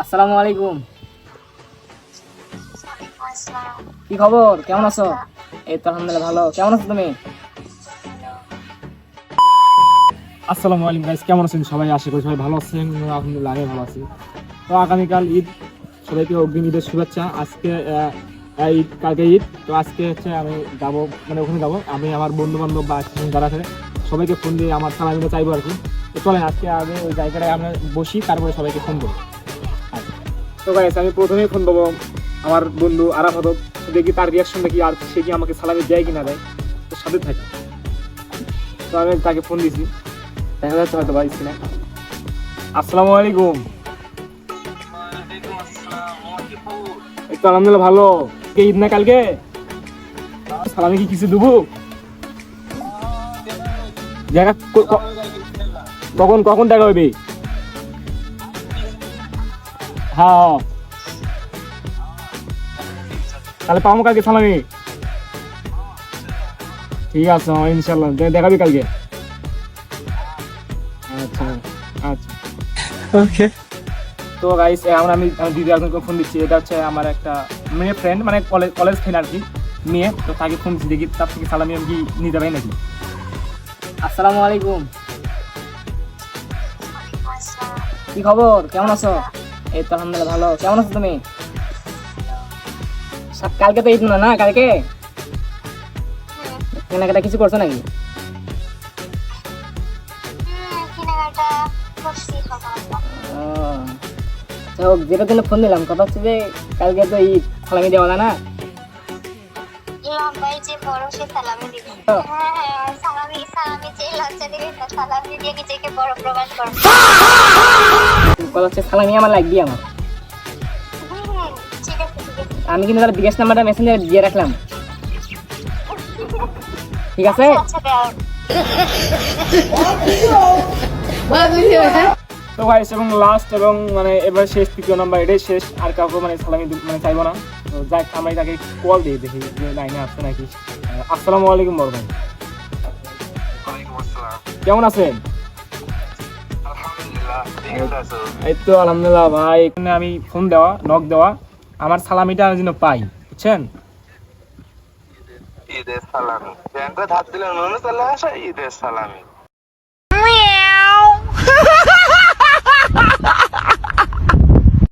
আসসালামু আলাইকুম। কি খবর, কেমন আছো? এই তো আলহামদুলিল্লাহ ভালো। কেমন আছো তুমি? আসসালামু আলাইকুম গাইস, কেমন আছেন সবাই? আশা করি সবাই ভালো আছেন। আলহামদুলিল্লাহ আমি ভালো আছি। তো আগামীকাল ঈদ, সবাইকে অগ্রিম ঈদের শুভেচ্ছা। আজকে ঈদ, কালকে ঈদ। তো আজকে হচ্ছে আমি যাবো, মানে ওখানে যাবো। আমি আমার বন্ধু বান্ধব বা যারা আছে সবাইকে ফোন দিয়ে আমার সালামিটা চাইবো আর কি। তো চলেন আজকে আমি ওই জায়গাটায় আমরা বসি, তারপরে সবাইকে ফোন দেবো। আচ্ছা। তো গাইস আমি প্রথমেই ফোন দেবো আমার বন্ধু আরাফাত। দেখি তার রিয়াকশন দেখি, আর সে কি আমাকে সালামি দেয় কিনা দেয়। তো সাথে থাকে। তো আমি তাকে ফোন দিছি, দেখা যাচ্ছে হয়তো ভাই সিনে। আসসালামু আলাইকুম। এই তো আলহামদুলিল্লাহ ভালো। ঈদ না কালকে, সালামি কি কিছু দেবো? দেখা কখন কখন দেখা হবে? হ্যাঁ, তাহলে পাবো কালকে সালামি। ঠিক আছে, ইনশাল্লাহ দেখাবি কালকে। আচ্ছা আচ্ছা, ওকে। তো গাইস আমি দিদি একজনকে ফোন দিচ্ছি। এটা হচ্ছে আমার একটা মেয়ে ফ্রেন্ড, মানে কলেজ ফ্রেন্ড আর কি, মেয়ে। তো তাকে ফোন দিচ্ছি, দেখি তার থেকে সালামি আমি কি নিতে পারি নাকি। আসসালামু আলাইকুম। কি খবর, কেমন আছো? এই তো আলহামদুলিল্লাহ ভালো। কেমন আছো তুমি? কালকে তো ঈদ না কালকে কেনাকাটা কিছু করছো নাকি? ও, আচ্ছা হোক, যেটার জন্য ফোন দিলাম কথা হচ্ছে যে কালকে তো ঈদ, সালামি দেওয়া যায় না? লম্বাই যে বড় সে সালামি দিবে। হ্যাঁ, সালামি যে লজ্জা দিবে তা সালামি দিয়ে নিজেকে বড় প্রমাণ করবে। কথা হচ্ছে সালামি আমার লাগবে আমার। ঠিক আছে ঠিক আছে। আমি কিন্তু তার বিকাশ নাম্বারটা মেসেঞ্জারে দিয়ে রাখলাম, ঠিক আছে? আচ্ছা দাও। তো ভাই এবং লাস্ট এবং মানে এবার শেষ, তৃতীয় নাম্বার, এটাই শেষ। আর কাউকে মানে সালামি মানে চাইবো না। তো যাক, আমরা তাকে কল দিয়ে দেখি যে লাইনে আসছে নাকি। আসসালামু আলাইকুম বড় ভাই, কেমন আছেন? এই তো আলহামদুলিল্লাহ ভাই। এখানে আমি ফোন দেওয়া, নক দেওয়া, আমার সালামিটা যেন পাই, বুঝছেন? ঈদের সালামি ব্যাংকে ধার দিলে নুনে চলে আসে ঈদের সালামি।